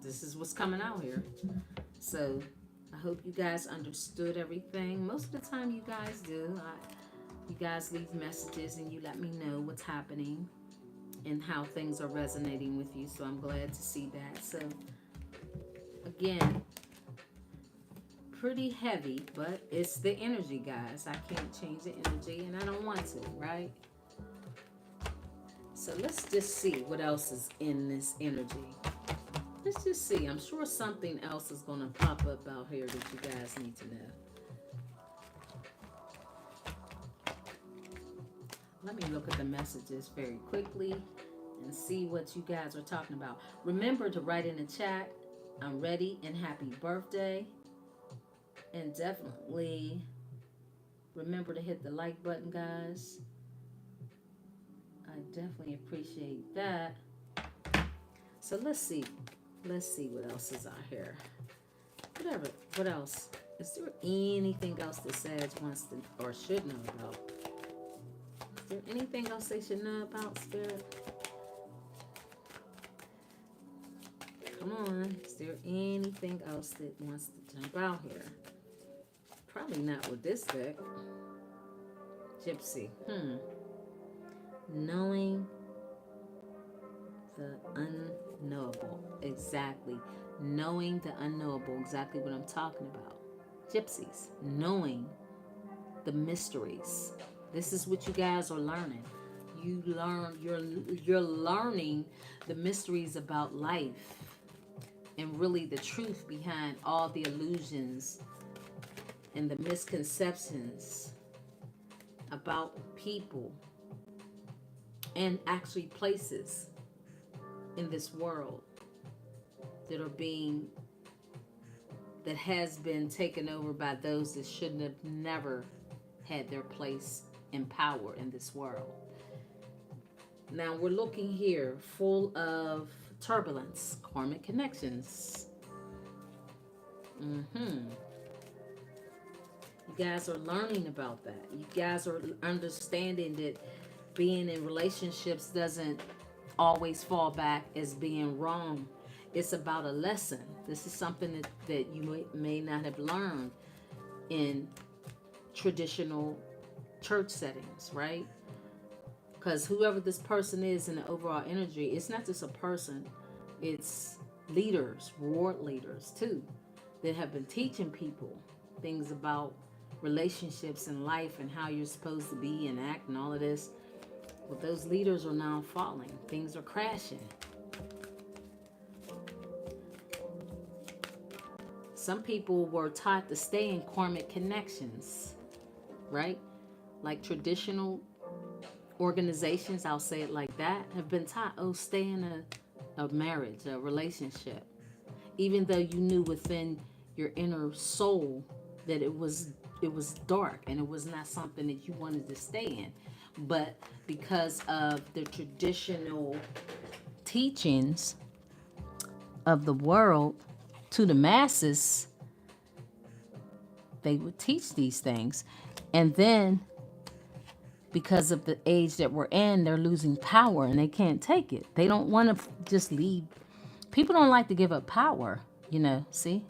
this is what's coming out here. So I hope you guys understood everything. Most of the time you guys do. You guys leave messages and you let me know what's happening and how things are resonating with you. So I'm glad to see that. So again, pretty heavy, but it's the energy, guys. I can't change the energy and I don't want to, right? So let's just see what else is in this energy. Let's just see. I'm sure something else is going to pop up out here that you guys need to know. Let me look at the messages very quickly and see what you guys are talking about. Remember to write in the chat, I'm ready and happy birthday. And definitely remember to hit the like button, guys. I definitely appreciate that. So let's see. Let's see what else is out here. Whatever. What else? Is there anything else that Sag wants to or should know about? Is there anything else they should know about, Spirit? Come on. Is there anything else that wants to jump out here? Probably not with this deck. Gypsy. Knowing the unknowable. Exactly. Knowing the unknowable. Exactly what I'm talking about. Gypsies. Knowing the mysteries. This is what you guys are learning. You're learning the mysteries about life and really the truth behind all the illusions and the misconceptions about people and actually places in this world that has been taken over by those that shouldn't have never had their place and power in this world. Now we're looking here, full of turbulence, karmic connections. You guys are learning about that. You guys are understanding that being in relationships doesn't always fall back as being wrong. It's about a lesson. This is something that you may not have learned in traditional church settings, right? Because whoever this person is in the overall energy, it's not just a person, it's leaders, world leaders too, that have been teaching people things about relationships and life and how you're supposed to be and act and all of this. Well, those leaders are now falling. Things are crashing. Some people were taught to stay in karmic connections, right? Like traditional organizations, I'll say it like that, have been taught, oh, stay in a marriage, a relationship. Even though you knew within your inner soul that it was dark and it was not something that you wanted to stay in. But because of the traditional teachings of the world to the masses, they would teach these things. And then because of the age that we're in, they're losing power and they can't take it. They don't want to just leave. People don't like to give up power, see?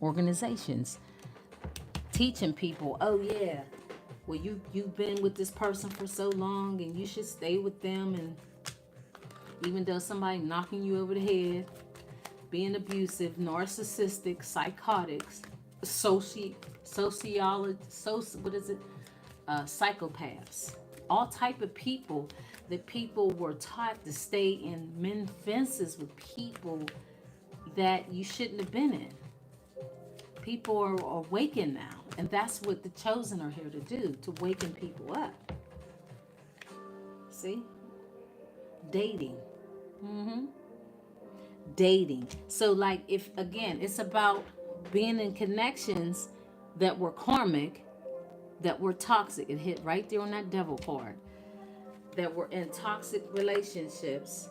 Organizations teaching people, oh yeah, well you've been with this person for so long and you should stay with them, and even though somebody knocking you over the head, being abusive, narcissistic, psychotics, psychopaths, all type of people that people were taught to stay in mend fences with people that you shouldn't have been in. People are awakened now, and that's what the chosen are here to do, to waken people up. See? Dating. Dating. So like, if again, it's about being in connections that were karmic, that were toxic. It hit right there on that devil card. That were in toxic relationships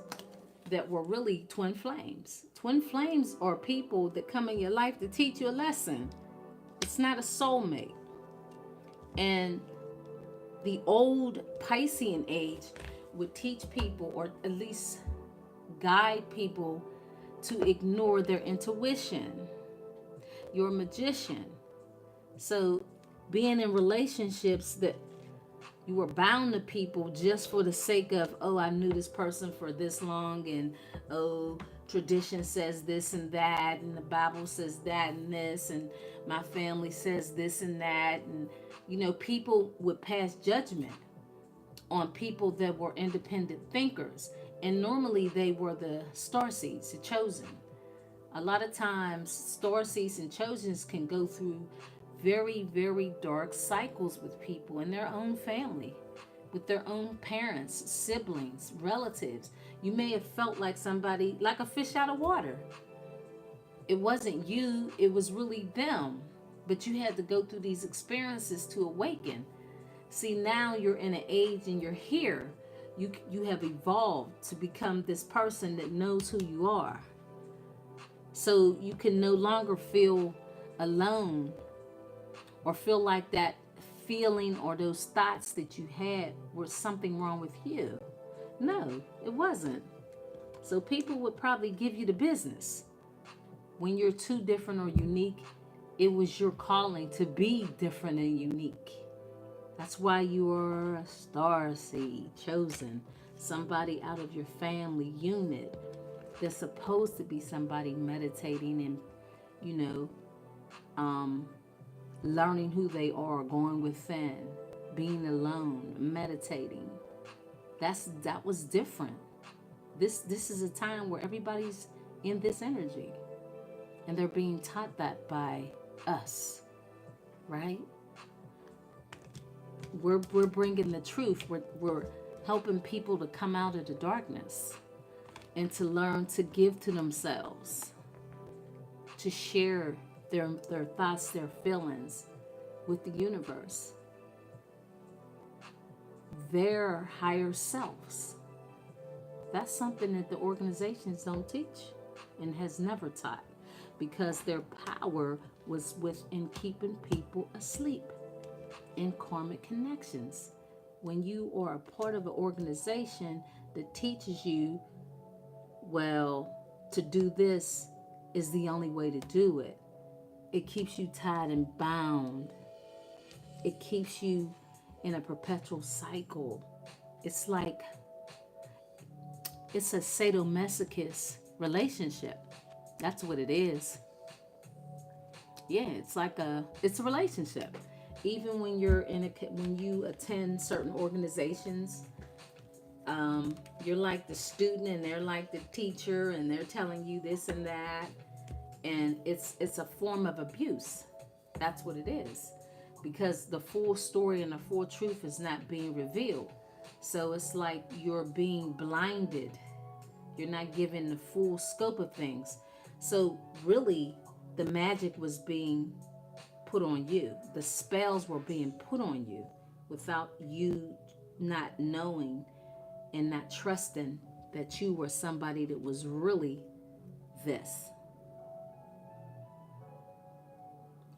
that were really twin flames. Twin flames are people that come in your life to teach you a lesson. It's not a soulmate. And the old Piscean age would teach people, or at least guide people, to ignore their intuition. You're a magician. So being in relationships that you were bound to people just for the sake of, oh, I knew this person for this long, and oh, tradition says this and that, and the Bible says that and this, and my family says this and that. And people would pass judgment on people that were independent thinkers, and normally they were the starseeds, the chosen. A lot of times starseeds and chosens can go through very, very dark cycles with people in their own family, with their own parents, siblings, relatives. You may have felt like somebody, like a fish out of water. It wasn't you, it was really them. But you had to go through these experiences to awaken. See, now you're in an age and you're here. You have evolved to become this person that knows who you are. So you can no longer feel alone or feel like that feeling or those thoughts that you had was something wrong with you. No, it wasn't. So people would probably give you the business. When you're too different or unique, it was your calling to be different and unique. That's why you are a starseed, chosen, somebody out of your family unit. They're supposed to be somebody meditating and, learning who they are, going within, being alone, meditating. That was different. This is a time where everybody's in this energy, and they're being taught that by us, right? We're bringing the truth. We're helping people to come out of the darkness and to learn to give to themselves, to share their thoughts, their feelings with the universe, their higher selves. That's something that the organizations don't teach and has never taught, because their power was within keeping people asleep in karmic connections. When you are a part of an organization that teaches you, well, to do this is the only way to do it, it keeps you tied and bound. It keeps you in a perpetual cycle. It's like it's a sadomasochist relationship. That's what it is. Yeah, it's a relationship. Even when when you attend certain organizations, you're like the student and they're like the teacher, and they're telling you this and that, and it's a form of abuse. That's what it is, because the full story and the full truth is not being revealed. So it's like you're being blinded. You're not given the full scope of things. So really, the magic was being put on you. The spells were being put on you without you not knowing and not trusting that you were somebody that was really this.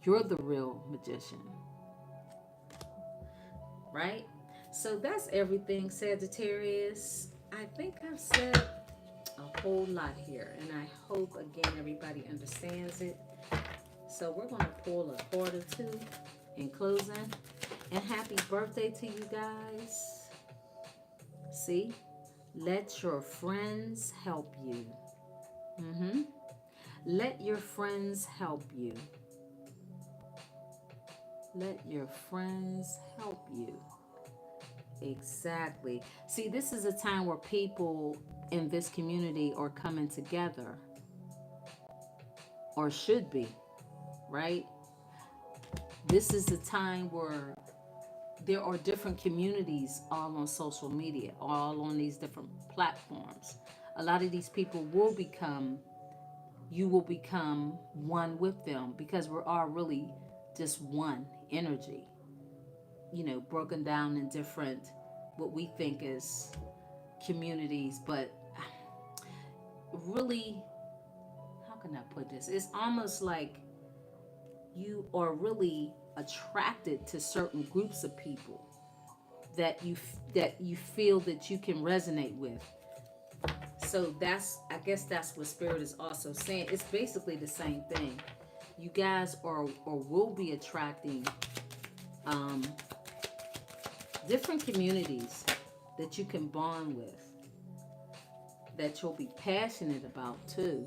You're the real magician, right? So that's everything, Sagittarius. I think I've said a whole lot here, and I hope again everybody understands it. So we're going to pull a card or two in closing. And happy birthday to you guys. See? Let your friends help you. Let your friends help you. Let your friends help you. Exactly. See, this is a time where people in this community are coming together, or should be, right? This is a time where there are different communities all on social media, all on these different platforms. A lot of these people will become, you will become one with them, because we're all really just one energy, broken down in different, what we think is communities. But really, how can I put this? It's almost like you are really attracted to certain groups of people that you feel that you can resonate with. So I guess that's what Spirit is also saying. It's basically the same thing. You guys are or will be attracting different communities that you can bond with, that you'll be passionate about too.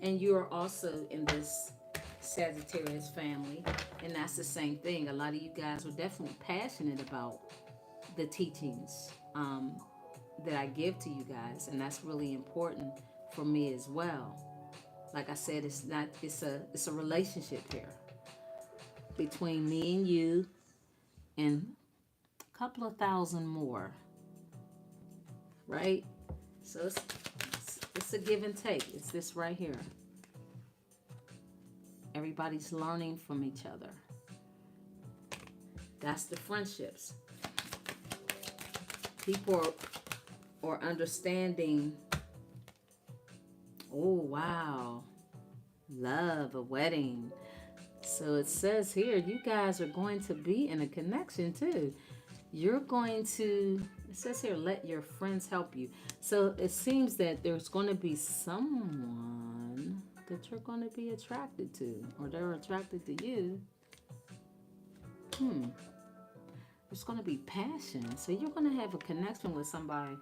And you are also in this Sagittarius family, and that's the same thing. A lot of you guys are definitely passionate about the teachings that I give to you guys, and that's really important for me as well. Like I said, it's a relationship here between me and you and a couple of thousand more, right? So it's a give and take. It's this right here. Everybody's learning from each other. That's the friendships. People are understanding. Oh, wow. Love, a wedding. So it says here, you guys are going to be in a connection too. You're going to, it says here, let your friends help you. So it seems that there's going to be someone that you're going to be attracted to, or they're attracted to you. There's going to be passion. So you're going to have a connection with somebody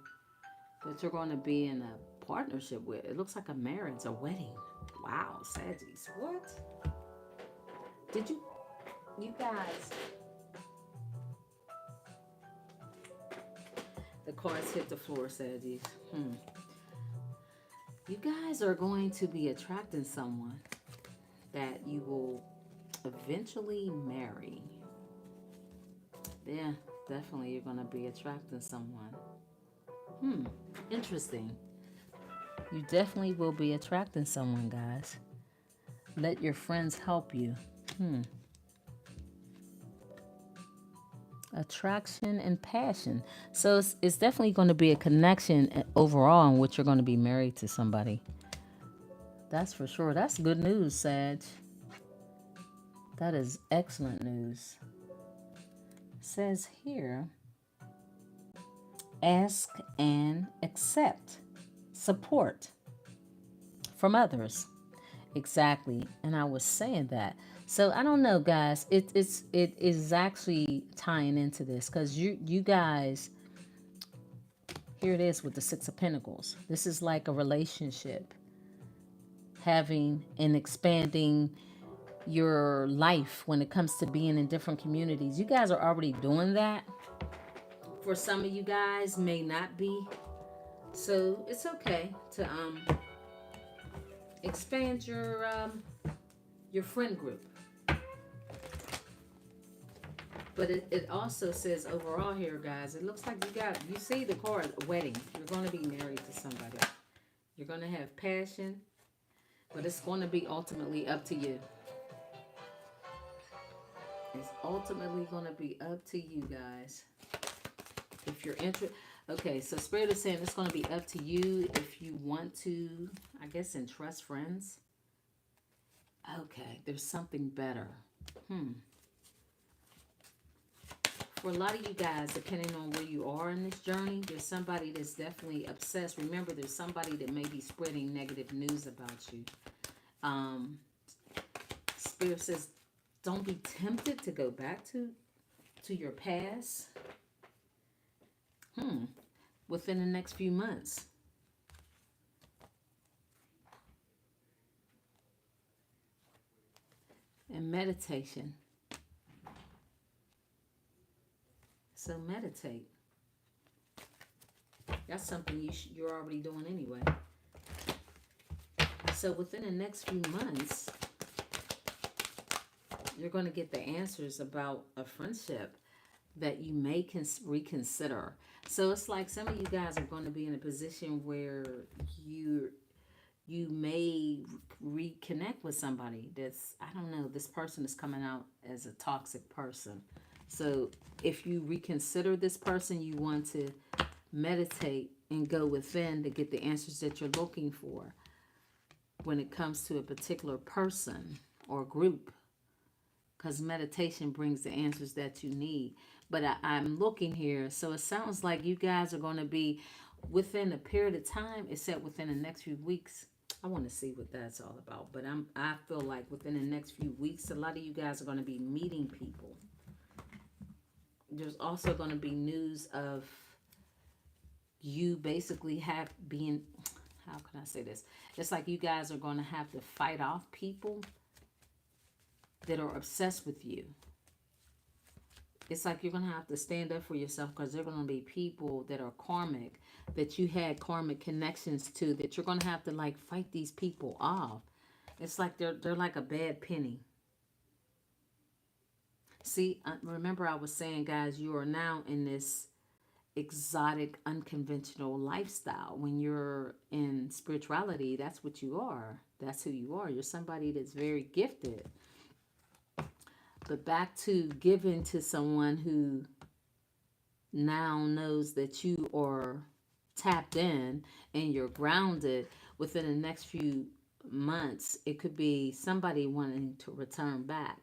that you're going to be in a partnership with. It looks like a marriage, a wedding. Wow, Saggies. What? Did you guys, the cards hit the floor, Saggies. You guys are going to be attracting someone that you will eventually marry. Yeah, definitely you're going to be attracting someone. Interesting. You definitely will be attracting someone, guys. Let your friends help you. Attraction and passion. So it's definitely going to be a connection overall in which you're going to be married to somebody. That's for sure. That's good news, Sag. That is excellent news. It says here, ask and accept support from others. Exactly. And I was saying that. So I don't know, guys. It is actually tying into this because you guys, here it is with the Six of Pentacles. This is like a relationship, having and expanding your life when it comes to being in different communities. You guys are already doing that. For some of you guys may not be. So it's okay to expand your friend group. But it also says overall here, guys, it looks like you see the card, wedding. You're going to be married to somebody. You're going to have passion, but it's going to be ultimately up to you. It's ultimately going to be up to you, guys. If you're interested. Okay, so Spirit is saying it's going to be up to you if you want to, I guess, entrust friends. Okay, there's something better. For a lot of you guys, depending on where you are in this journey, there's somebody that's definitely obsessed. Remember, there's somebody that may be spreading negative news about you. Spirit says, don't be tempted to go back to your past. Within the next few months. And meditation. So meditate. That's something you're already doing anyway. So within the next few months, you're going to get the answers about a friendship that you may reconsider. So it's like some of you guys are going to be in a position where you may reconnect with somebody that's, I don't know, this person is coming out as a toxic person. So if you reconsider this person, you want to meditate and go within to get the answers that you're looking for when it comes to a particular person or group, because meditation brings the answers that you need. But I'm looking here, so it sounds like you guys are going to be within a period of time. It said within the next few weeks. I want to see what that's all about, but I feel like within the next few weeks, a lot of you guys are going to be meeting people. There's also going to be news of you basically being, how can I say this? It's like you guys are going to have to fight off people that are obsessed with you. It's like you're going to have to stand up for yourself, because there are going to be people that are karmic, that you had karmic connections to, that you're going to have to like fight these people off. It's like they're like a bad penny. See, remember I was saying, guys, you are now in this exotic, unconventional lifestyle. When you're in spirituality, that's what you are. That's who you are. You're somebody that's very gifted. But back to giving to someone who now knows that you are tapped in and you're grounded. Within the next few months, it could be somebody wanting to return back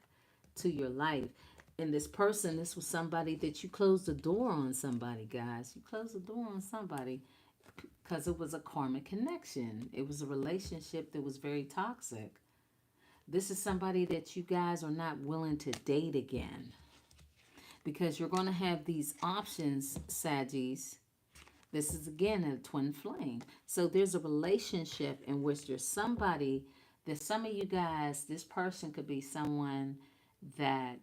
to your life. And this person, this was somebody that you closed the door on somebody, guys. You closed the door on somebody because it was a karmic connection. It was a relationship that was very toxic. This is somebody that you guys are not willing to date again, because you're going to have these options, Saggies. This is again a twin flame. So there's a relationship in which there's somebody that some of you guys, this person could be someone that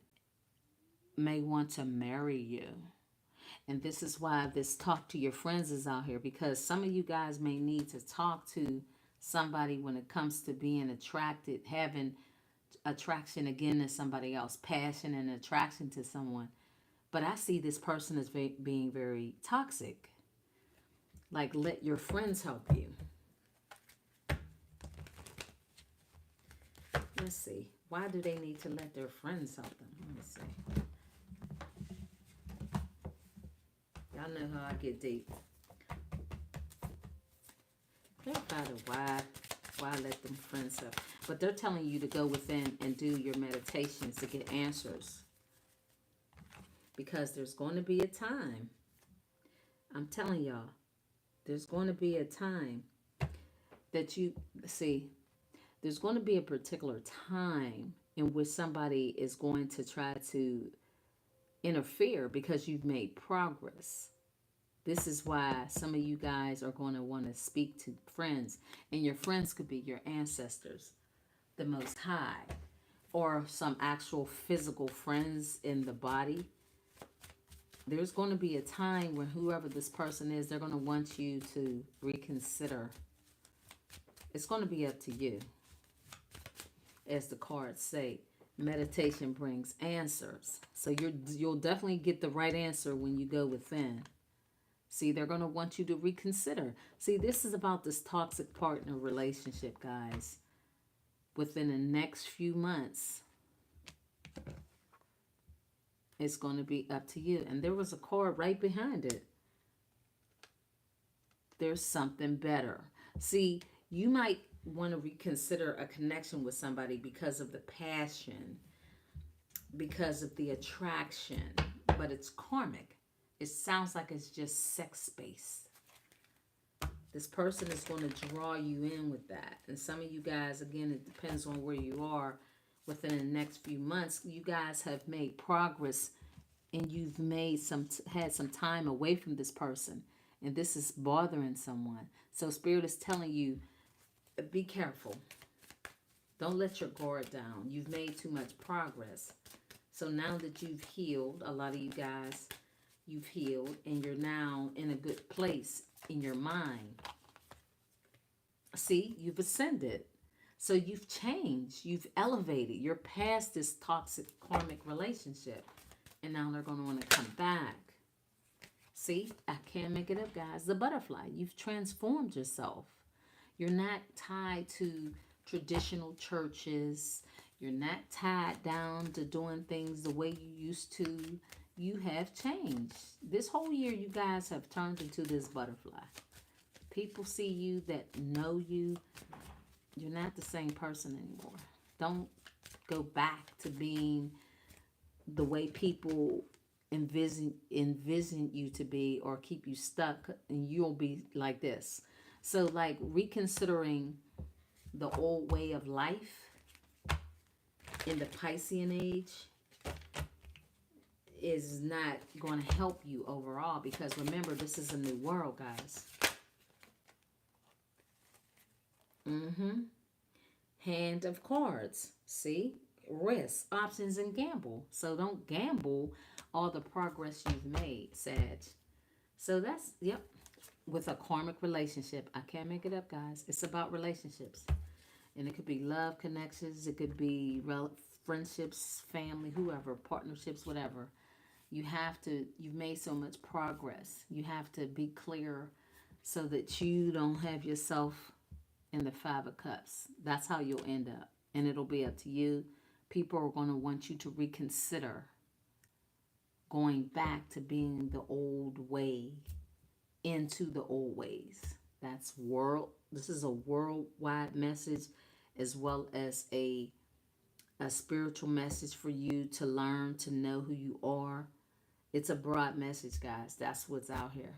may want to marry you. And this is why this talk to your friends is out here, because some of you guys may need to talk to somebody when it comes to being attracted, having attraction again to somebody else, passion and attraction to someone. But I see this person as being very toxic. Like, let your friends help you. Let's see. Why do they need to let their friends help them? Let me see. Y'all know how I get deep. Think about it. Why let them friends up? But they're telling you to go within and do your meditations to get answers. Because there's going to be a time. I'm telling y'all, there's going to be a time that you see. There's going to be a particular time in which somebody is going to try to interfere because you've made progress. This is why some of you guys are going to want to speak to friends, and your friends could be your ancestors, the Most High, or some actual physical friends in the body. There's going to be a time when whoever this person is, they're going to want you to reconsider. It's going to be up to you. As the cards say, meditation brings answers. So you'll definitely get the right answer when you go within. See, they're going to want you to reconsider. See, this is about this toxic partner relationship, guys. Within the next few months, it's going to be up to you. And there was a card right behind it. There's something better. See, you might want to reconsider a connection with somebody because of the passion, because of the attraction, but it's karmic. It sounds like it's just sex based. This person is going to draw you in with that. And some of you guys, again, it depends on where you are within the next few months. You guys have made progress and you've had some time away from this person. And this is bothering someone. So Spirit is telling you, be careful. Don't let your guard down. You've made too much progress. So now that you've healed, a lot of you guys, you've healed and you're now in a good place in your mind. See, you've ascended. So you've changed. You've elevated. You're past this toxic karmic relationship. And now they're going to want to come back. See, I can't make it up, guys. The butterfly. You've transformed yourself. You're not tied to traditional churches. You're not tied down to doing things the way you used to. You have changed. This whole year, you guys have turned into this butterfly. People see you that know you. You're not the same person anymore. Don't go back to being the way people envision you to be or keep you stuck, and you'll be like this. So like reconsidering the old way of life in the Piscean age is not going to help you overall, because remember, this is a new world, guys. Hand of cards. See? Risk, options, and gamble. So don't gamble all the progress you've made, Sag. So that's, yep. With a karmic relationship. I can't make it up, guys. It's about relationships. And it could be love connections. It could be friendships, family, whoever, partnerships, whatever. You've made so much progress. You have to be clear so that you don't have yourself in the Five of Cups. That's how you'll end up. And it'll be up to you. People are going to want you to reconsider going back to being the old way into the old ways. This is a worldwide message, as well as a spiritual message for you to learn to know who you are. It's a broad message, guys. That's what's out here.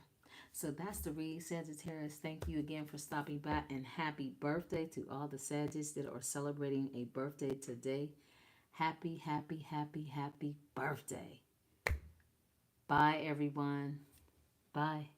So that's the read, Sagittarius. Thank you again for stopping by, and happy birthday to all the Sagittarius that are celebrating a birthday today. Happy, happy, happy, happy birthday. Bye, everyone. Bye.